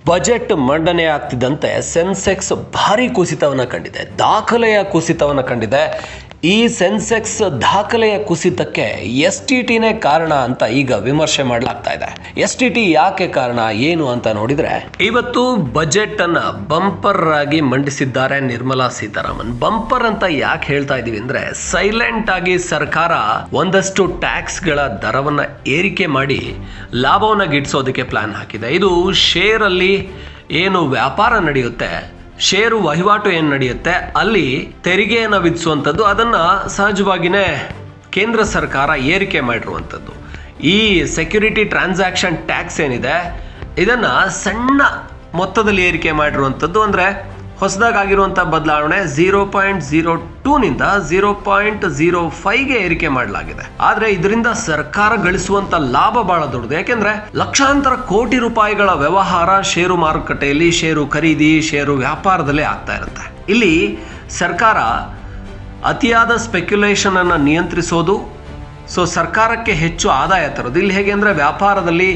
Budget ಮಂಡನೆ ಆಗ್ತಿದ್ದಂತೆ ಸೆನ್ಸೆಕ್ಸ್ ಭಾರಿ ಕುಸಿತವನ್ನು ಕಂಡಿದೆ, ದಾಖಲೆಯ ಕುಸಿತವನ್ನು ಕಂಡಿದೆ. ಈ ಸೆನ್ಸೆಕ್ಸ್ ದಾಖಲೆಯ ಕುಸಿತಕ್ಕೆ STTನೇ ಕಾರಣ ಅಂತ ಈಗ ವಿಮರ್ಶೆ ಮಾಡಲಾಗ್ತಾ ಇದೆ. STT ಯಾಕೆ ಕಾರಣ ಏನು ಅಂತ ನೋಡಿದ್ರೆ, ಇವತ್ತು ಬಜೆಟ್ ಅನ್ನ ಬಂಪರ್ ಆಗಿ ಮಂಡಿಸಿದ್ದಾರೆ ನಿರ್ಮಲಾ ಸೀತಾರಾಮನ್. ಬಂಪರ್ ಅಂತ ಯಾಕೆ ಹೇಳ್ತಾ ಇದೀವಿ ಅಂದ್ರೆ, ಸೈಲೆಂಟ್ ಆಗಿ ಸರ್ಕಾರ ಒಂದಷ್ಟು ಟ್ಯಾಕ್ಸ್ ಗಳ ದರವನ್ನ ಏರಿಕೆ ಮಾಡಿ ಲಾಭವನ್ನ ಗಿಟ್ಟಿಸೋದಕ್ಕೆ ಪ್ಲಾನ್ ಹಾಕಿದೆ. ಇದು ಶೇರ್ ಅಲ್ಲಿ ಏನು ವ್ಯಾಪಾರ ನಡೆಯುತ್ತೆ, ಷೇರು ವಹಿವಾಟು ಏನು ನಡೆಯುತ್ತೆ, ಅಲ್ಲಿ ತೆರಿಗೆಯನ್ನು ವಿಧಿಸುವಂಥದ್ದು, ಅದನ್ನು ಸಹಜವಾಗಿಯೇ ಕೇಂದ್ರ ಸರ್ಕಾರ ಏರಿಕೆ ಮಾಡಿರುವಂಥದ್ದು. ಈ ಸೆಕ್ಯೂರಿಟಿ ಟ್ರಾನ್ಸಾಕ್ಷನ್ ಟ್ಯಾಕ್ಸ್ ಏನಿದೆ, ಇದನ್ನು ಸಣ್ಣ ಮೊತ್ತದಲ್ಲಿ ಏರಿಕೆ ಮಾಡಿರುವಂಥದ್ದು. ಅಂದರೆ ಹೊಸದಾಗಿರುವಂಥ ಬದಲಾವಣೆ 0.02ನಿಂದ 0.05ಗೆ ಏರಿಕೆ ಮಾಡಲಾಗಿದೆ. ಆದರೆ ಇದರಿಂದ ಸರ್ಕಾರ ಗಳಿಸುವಂತ ಲಾಭ ಬಹಳ ದೊಡ್ಡದು. ಯಾಕೆಂದ್ರೆ ಲಕ್ಷಾಂತರ ಕೋಟಿ ರೂಪಾಯಿಗಳ ವ್ಯವಹಾರ ಷೇರು ಮಾರುಕಟ್ಟೆಯಲ್ಲಿ, ಷೇರು ಖರೀದಿ, ಷೇರು ವ್ಯಾಪಾರದಲ್ಲೇ ಆಗ್ತಾ ಇರುತ್ತೆ. ಇಲ್ಲಿ ಸರ್ಕಾರ ಅತಿಯಾದ ಸ್ಪೆಕ್ಯುಲೇಷನ್ ಅನ್ನು ನಿಯಂತ್ರಿಸೋದು, ಸೊ ಸರ್ಕಾರಕ್ಕೆ ಹೆಚ್ಚು ಆದಾಯ ತರೋದು. ಇಲ್ಲಿ ಹೇಗೆ ಅಂದರೆ, ವ್ಯಾಪಾರದಲ್ಲಿ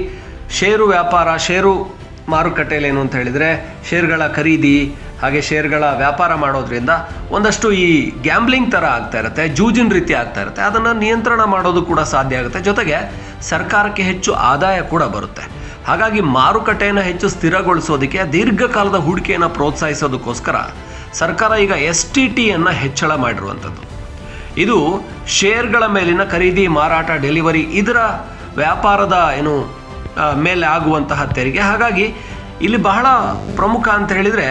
ಷೇರು ವ್ಯಾಪಾರ, ಷೇರು ಮಾರುಕಟ್ಟೆಯಲ್ಲಿ ಏನು ಅಂತ ಹೇಳಿದರೆ, ಷೇರುಗಳ ಖರೀದಿ ಹಾಗೆ ಷೇರುಗಳ ವ್ಯಾಪಾರ ಮಾಡೋದ್ರಿಂದ ಒಂದಷ್ಟು ಈ ಗ್ಯಾಂಬ್ಲಿಂಗ್ ಥರ ಆಗ್ತಾ ಇರುತ್ತೆ, ಜೂಜಿನ ರೀತಿ ಆಗ್ತಾ ಇರುತ್ತೆ. ಅದನ್ನು ನಿಯಂತ್ರಣ ಮಾಡೋದು ಕೂಡ ಸಾಧ್ಯ ಆಗುತ್ತೆ. ಜೊತೆಗೆ ಸರ್ಕಾರಕ್ಕೆ ಹೆಚ್ಚು ಆದಾಯ ಕೂಡ ಬರುತ್ತೆ. ಹಾಗಾಗಿ ಮಾರುಕಟ್ಟೆಯನ್ನು ಹೆಚ್ಚು ಸ್ಥಿರಗೊಳಿಸೋದಕ್ಕೆ, ದೀರ್ಘಕಾಲದ ಹೂಡಿಕೆಯನ್ನು ಪ್ರೋತ್ಸಾಹಿಸೋದಕ್ಕೋಸ್ಕರ ಸರ್ಕಾರ ಈಗ STTಯನ್ನು ಹೆಚ್ಚಳ ಮಾಡಿರುವಂಥದ್ದು. ಇದು ಶೇರ್ಗಳ ಮೇಲಿನ ಖರೀದಿ, ಮಾರಾಟ, ಡೆಲಿವರಿ, ಇದರ ವ್ಯಾಪಾರದ ಮೇಲೆ ಆಗುವಂತಹ ತೆರಿಗೆ. ಹಾಗಾಗಿ ಇಲ್ಲಿ ಬಹಳ ಪ್ರಮುಖ ಅಂತ ಹೇಳಿದರೆ,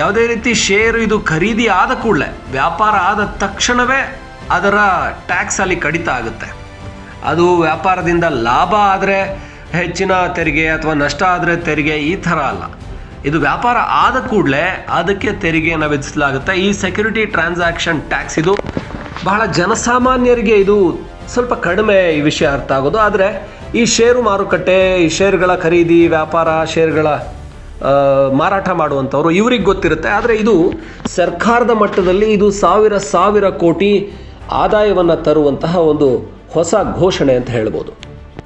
ಯಾವುದೇ ರೀತಿ ಶೇರು ಇದು ಖರೀದಿ ಆದ ಕೂಡಲೇ, ವ್ಯಾಪಾರ ಆದ ತಕ್ಷಣವೇ ಅದರ ಟ್ಯಾಕ್ಸ್ ಅಲ್ಲಿ ಕಡಿತ ಆಗುತ್ತೆ. ಅದು ವ್ಯಾಪಾರದಿಂದ ಲಾಭ ಆದರೆ ಹೆಚ್ಚಿನ ತೆರಿಗೆ ಅಥವಾ ನಷ್ಟ ಆದರೆ ತೆರಿಗೆ, ಈ ಥರ ಅಲ್ಲ. ಇದು ವ್ಯಾಪಾರ ಆದ ಕೂಡಲೇ ಅದಕ್ಕೆ ತೆರಿಗೆಯನ್ನು ವಿಧಿಸಲಾಗುತ್ತೆ. ಈ ಸೆಕ್ಯೂರಿಟಿ ಟ್ರಾನ್ಸಾಕ್ಷನ್ ಟ್ಯಾಕ್ಸ್ ಇದು ಬಹಳ ಜನಸಾಮಾನ್ಯರಿಗೆ ಇದು ಸ್ವಲ್ಪ ಕಡಿಮೆ ಈ ವಿಷಯ ಅರ್ಥ ಆಗೋದು. ಆದರೆ ಈ ಷೇರು ಮಾರುಕಟ್ಟೆ, ಈ ಷೇರುಗಳ ಖರೀದಿ, ವ್ಯಾಪಾರ, ಷೇರುಗಳ ಮಾರಾಟ ಮಾಡುವಂಥವ್ರು, ಇವ್ರಿಗೆ ಗೊತ್ತಿರುತ್ತೆ. ಆದರೆ ಇದು ಸರ್ಕಾರದ ಮಟ್ಟದಲ್ಲಿ ಇದು ಸಾವಿರ ಕೋಟಿ ಆದಾಯವನ್ನು ತರುವಂತಹ ಒಂದು ಹೊಸ ಘೋಷಣೆ ಅಂತ ಹೇಳ್ಬೋದು.